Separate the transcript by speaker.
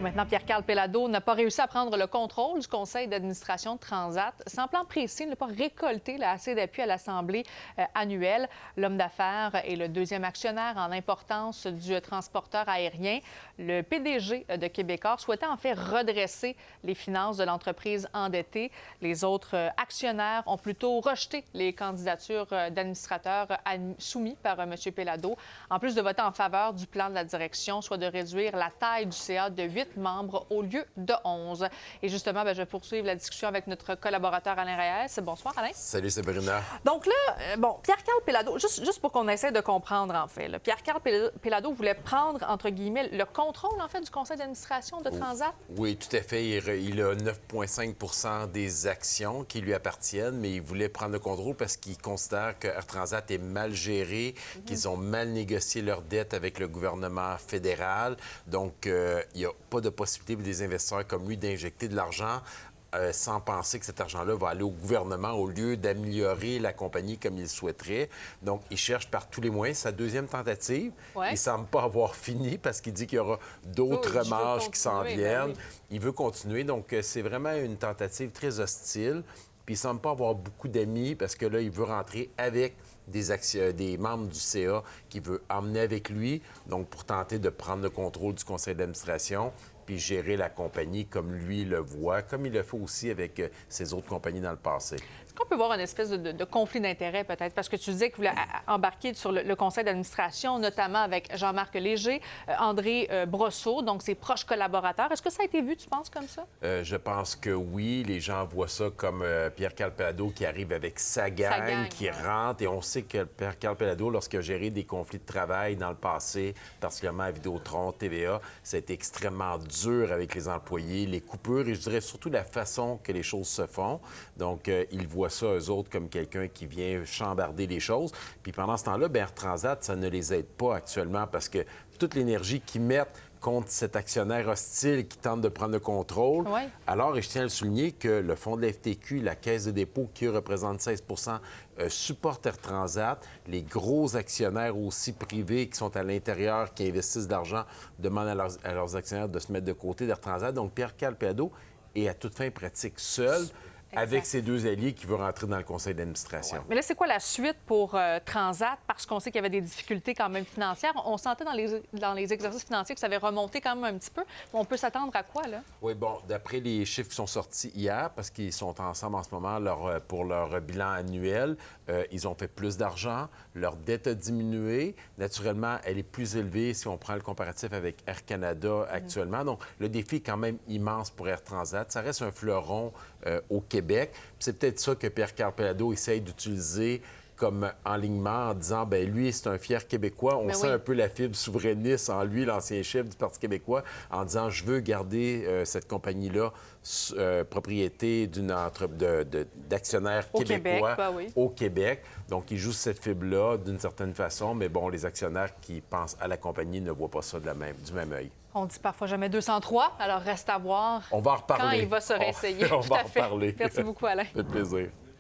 Speaker 1: Maintenant, Pierre-Carl Péladeau n'a pas réussi à prendre le contrôle du conseil d'administration de Transat. Sans plan précis, il n'a pas récolté assez d'appui à l'Assemblée annuelle. L'homme d'affaires est le deuxième actionnaire en importance du transporteur aérien. Le PDG de Québecor souhaitait en fait redresser les finances de l'entreprise endettée. Les autres actionnaires ont plutôt rejeté les candidatures d'administrateurs soumis par M. Péladeau, en plus de voter en faveur du plan de la direction, soit de réduire la taille du CA de 8 membres au lieu de 11. Et justement, je vais poursuivre la discussion avec notre collaborateur Alain Reyes. Bonsoir, Alain.
Speaker 2: Salut, Sabrina.
Speaker 1: Donc là, Pierre-Carl Péladeau, juste pour qu'on essaie de comprendre, en fait, Pierre-Carl Péladeau voulait prendre, entre guillemets, le contrôle, en fait, du conseil d'administration de Transat?
Speaker 2: Oui, tout à fait. Il a 9,5 des actions qui lui appartiennent, mais il voulait prendre le contrôle parce qu'il considère que Air Transat est mal géré, qu'ils ont mal négocié leur dette avec le gouvernement fédéral. Donc, il n'y a pas de possibilité pour des investisseurs comme lui d'injecter de l'argent sans penser que cet argent-là va aller au gouvernement au lieu d'améliorer la compagnie comme il souhaiterait. Donc, il cherche par tous les moyens. Sa deuxième tentative, il ne semble pas avoir fini parce qu'il dit qu'il y aura d'autres marges qui s'en viennent. Il veut continuer. Donc, c'est vraiment une tentative très hostile. Puis, il ne semble pas avoir beaucoup d'amis parce que là, il veut rentrer avec des membres du CA qu'il veut emmener avec lui, donc pour tenter de prendre le contrôle du conseil d'administration puis gérer la compagnie comme lui le voit, comme il le fait aussi avec ses autres compagnies dans le passé.
Speaker 1: Est-ce qu'on peut voir une espèce de conflit d'intérêts, peut-être? Parce que tu disais qu'il voulait embarquer sur le conseil d'administration, notamment avec Jean-Marc Léger, André Brosseau, donc ses proches collaborateurs. Est-ce que ça a été vu, tu penses, comme ça?
Speaker 2: Je pense que oui. Les gens voient ça comme Pierre-Carl Péladeau qui arrive avec sa gang qui rentre. Et on sait que Pierre-Carl Péladeau, lorsqu'il a géré des conflits de travail dans le passé, particulièrement à Vidéotron, TVA, ça a été extrêmement dur avec les employés, les coupures et je dirais surtout la façon que les choses se font. Donc, ils voient ça, eux autres, comme quelqu'un qui vient chambarder les choses. Puis pendant ce temps-là, Air Transat, ça ne les aide pas actuellement parce que toute l'énergie qu'ils mettent contre cet actionnaire hostile qui tente de prendre le contrôle.
Speaker 1: Oui.
Speaker 2: Alors, et je tiens à le souligner que le fonds de la FTQ, la Caisse de dépôt qui représente 16 supporte Air Transat. Les gros actionnaires aussi privés qui sont à l'intérieur, qui investissent de l'argent, demandent à leurs actionnaires de se mettre de côté d'Air Transat. Donc, Pierre-Carl Péladeau est à toute fin pratique seul. Avec ses deux alliés qui veulent rentrer dans le conseil d'administration.
Speaker 1: Ouais. Mais là, c'est quoi la suite pour Transat? Parce qu'on sait qu'il y avait des difficultés quand même financières. On sentait dans les exercices financiers que ça avait remonté quand même un petit peu. On peut s'attendre à quoi, là?
Speaker 2: Oui, bon, d'après les chiffres qui sont sortis hier, parce qu'ils sont ensemble en ce moment pour leur bilan annuel, ils ont fait plus d'argent, leur dette a diminué. Naturellement, elle est plus élevée si on prend le comparatif avec Air Canada actuellement. Donc, le défi est quand même immense pour Air Transat. Ça reste un fleuron au Québec. C'est peut-être ça que Pierre-Carl Péladeau essaye d'utiliser comme enlignement en disant, lui, c'est un fier Québécois. On sent un peu la fibre souverainiste en lui, l'ancien chef du Parti québécois, en disant, je veux garder cette compagnie-là propriété d'actionnaires québécois au Québec. Donc, il joue cette fibre-là d'une certaine façon, mais bon, les actionnaires qui pensent à la compagnie ne voient pas ça du même œil.
Speaker 1: On dit parfois jamais 203, alors reste à voir.
Speaker 2: On va en reparler.
Speaker 1: Quand il va se réessayer.
Speaker 2: On va en reparler.
Speaker 1: Merci beaucoup, Alain.
Speaker 2: Ça fait plaisir.